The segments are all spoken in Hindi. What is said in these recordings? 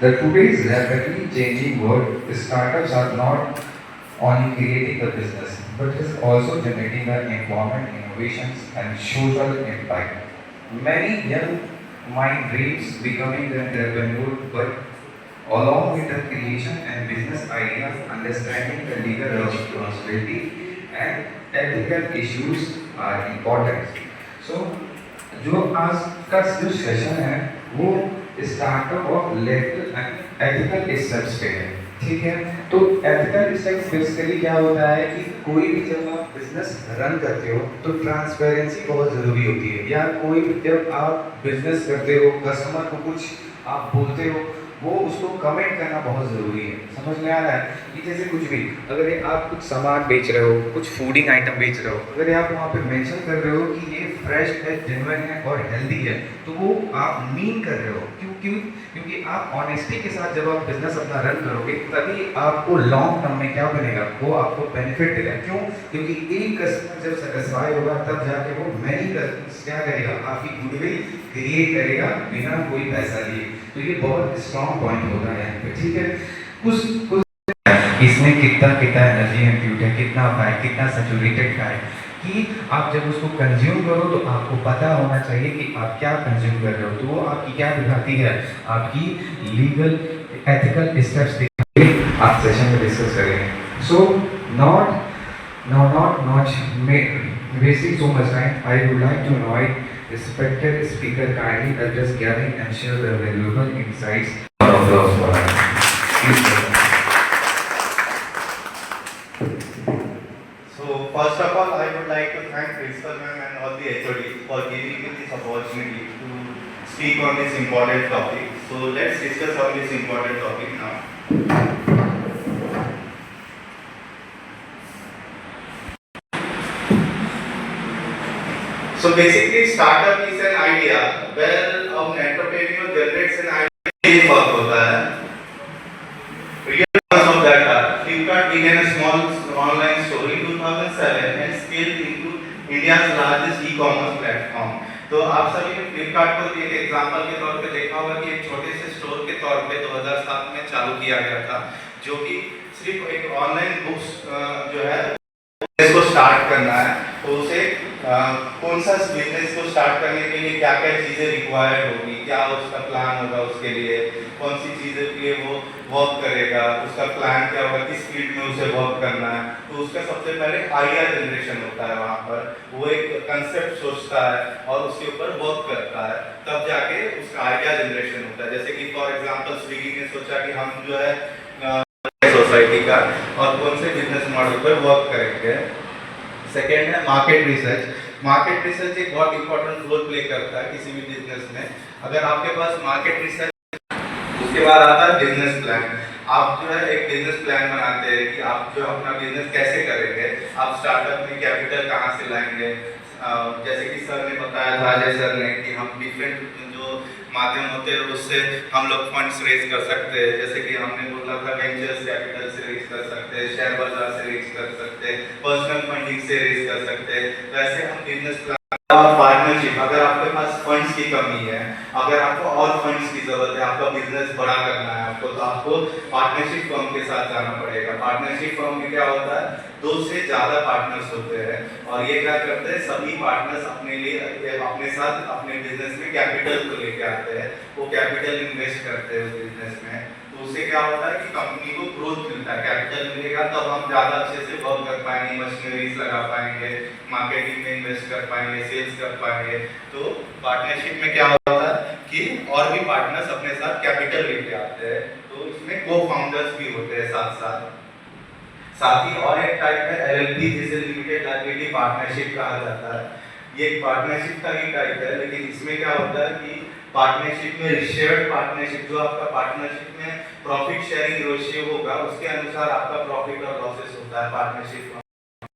The today's rapidly changing world, startups are not only creating the business, but is also generating the employment, innovations, and social impact. Many young mind dreams becoming the entrepreneur, but along with the creation and business ideas, understanding the legal responsibility and ethical issues are important. So जो आज का जो सेशन है वो startup of legal and ethical steps पे है। ठीक है, तो एथिकल स्टेप्स बेसिकली क्या होता है कि कोई भी जब आप बिजनेस रन करते हो तो ट्रांसपेरेंसी बहुत ज़रूरी होती है, या कोई भी जब आप बिजनेस करते हो कस्टमर को कुछ आप बोलते हो वो उसको कमेंट करना बहुत ज़रूरी है। समझ में आ रहा है कि जैसे कुछ भी अगर ये आप कुछ सामान बेच रहे हो, कुछ फूडिंग आइटम बेच रहे हो, अगर आप वहाँ पे मेंशन कर रहे हो कि ये फ्रेश है, जेन्युइन है और हेल्दी है, तो वो आप मीन कर रहे हो। क्यों क्यों क्योंकि आप ऑनेस्टी के साथ जब आप बिजनेस अपना रन करोगे तभी आपको लॉन्ग टर्म में क्या बनेगा, वो आपको बेनिफिट देगा। क्यों? क्योंकि एक कस्टमर जब सेटिस्फाई होगा तब जाके वो मैनी कस्टमर्स क्या करेगा, आपकी गुडविल क्रिएट करेगा बिना कोई पैसा लिए। तो ये बहुत स्ट्रॉन्ग पॉइंट होता है यहाँ पे। ठीक है, कुछ कुछ इसमें कितना कितना एनर्जी इम्प्यूट है, कितना फैट, कितना सैचुरेटेड फैट, कि आप जब उसको कंज्यूम करो तो आपको पता होना चाहिए कि आप क्या कंज्यूम कर रहे हो। तो वो आपकी क्या दिखाती है, आपकी लीगल एथिकल स्टेप्स दिखाती है। आप सेशन में डिस्कस करेंगे। सो not wasting so much time, I would like to invite respected speaker kindly address gathering and share their valuable insights. Of those for us. Please go ahead. So first of all, I would like to thank Principal Ma'am and all the HODs for giving me this opportunity to speak on this important topic. So let's discuss on this important topic now. So basically, startup is an idea where an entrepreneur generates an idea work होता है। Real cause of that are Flipkart began a small online store in 2007 and scaled into India's largest e-commerce platform. तो आप सभी ने Flipkart को एक एग्जांपल के तौर पे देखा होगा कि एक छोटे से स्टोर के तौर पे 2007 में चालू किया गया था, जो कि सिर्फ एक ऑनलाइन बुक्स जो है इसको स्टार्ट करना है। तो उसे कौन सा बिजनेस को स्टार्ट करने के लिए क्या क्या चीज़ें रिक्वायर्ड होगी, क्या उसका प्लान होगा, उसके लिए कौन सी चीज़ें के लिए वो वर्क करेगा, उसका प्लान क्या होगा, किस फील्ड में उसे वर्क करना है। तो उसका सबसे पहले आइडिया जनरेशन होता है। वहाँ पर वो एक कंसेप्ट सोचता है और उसके ऊपर वर्क करता है, तब जाके उसका आइडिया जनरेशन होता है। जैसे कि फॉर एग्जाम्पल स्विगी ने सोचा कि हम जो है सोसाइटी का और कौन से बिजनेस मॉडल पर वर्क करेंगे। सेकेंड है मार्केट रिसर्च। मार्केट रिसर्च एक बहुत इंपॉर्टेंट रोल प्ले करता है किसी भी बिजनेस में। अगर आपके पास मार्केट रिसर्च, उसके बाद आता है बिजनेस प्लान। आप जो है एक बिजनेस प्लान बनाते हैं कि आप जो अपना बिजनेस कैसे करेंगे, आप स्टार्टअप में कैपिटल कहाँ से लाएंगे। जैसे कि सर ने बताया था, अजय सर ने, कि हम डिफरेंट जो माध्यम होते हैं उससे हम लोग फंड्स रेज कर सकते हैं। जैसे कि हमने बोला था वेंचर्स कैपिटल से रेज कर सकते हैं, शेयर बाजार से रेज कर सकते हैं, पर्सनल फंडिंग से रेज कर सकते हैं। वैसे हम बिजनेस प्लान, पार्टनरशिप, अगर आपके पास फंड्स की कमी है, अगर आपको और फंड्स की जरूरत है, आपका बिजनेस बड़ा करना है आपको, तो आपको पार्टनरशिप फर्म के साथ जाना पड़ेगा। पार्टनरशिप फर्म में क्या होता है, 2 से ज़्यादा पार्टनर्स होते हैं और ये क्या करते हैं, सभी पार्टनर्स अपने लिए अपने साथ अपने बिजनेस में कैपिटल को लेके आते हैं। वो कैपिटल इन्वेस्ट करते हैं उस बिजनेस में। तो उससे क्या होता है कि कंपनी को ग्रोथ मिलता है। कैपिटल मिलेगा तब हम ज़्यादा अच्छे से वर्क कर पाएंगे, मशीनरीज लगा पाएंगे, मार्केटिंग में इन्वेस्ट कर पाएंगे, सेल्स कर पाएंगे। तो पार्टनरशिप में क्या होता है कि और भी पार्टनर्स अपने साथ कैपिटल लेके आते हैं। तो इसमें को फाउंडर्स भी होते हैं साथ साथ। साथ ही और एक टाइप है एलएलपी, जिसे लिमिटेड लायबिलिटी पार्टनरशिप कहा जाता है। ये एक पार्टनरशिप का ही टाइप है, लेकिन इसमें क्या होता है कि पार्टनरशिप में शेयर्ड पार्टनरशिप, जो आपका पार्टनरशिप में प्रॉफिट शेयरिंग रेशियो होगा उसके अनुसार आपका प्रॉफिट और लॉसेस होता है। पार्टनरशिप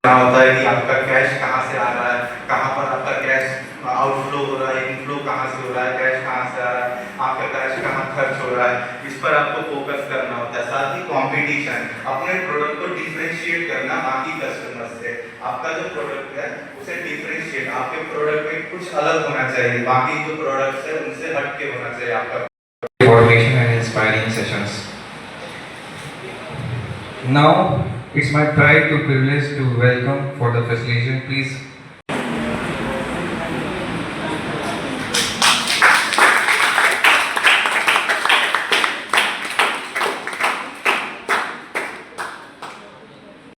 क्या होता है कि आपका कैश कहाँ से आ रहा है, कहाँ पर आपका कैश आउटफ्लो हो रहा है, इनफ्लो कहाँ से हो रहा है, कैश कहाँ से आ रहा है, आपका कैश कहाँ खर्च हो रहा है, इस पर आपको फोकस करना होता है। साथ ही कंपटीशन, अपने प्रोडक्ट को डिफरेंशिएट करना बाकी कस्टमर से। आपका जो प्रोडक्ट है उसे डिफरेंशिएट, आपके प्रोडक्ट में कुछ अलग होना चाहिए, बाकी जो प्रोडक्ट्स है उनसे हट के होना चाहिए आपका। information and inspiring sessions. Now, it's my pride to privilege to welcome for the facilitation. Please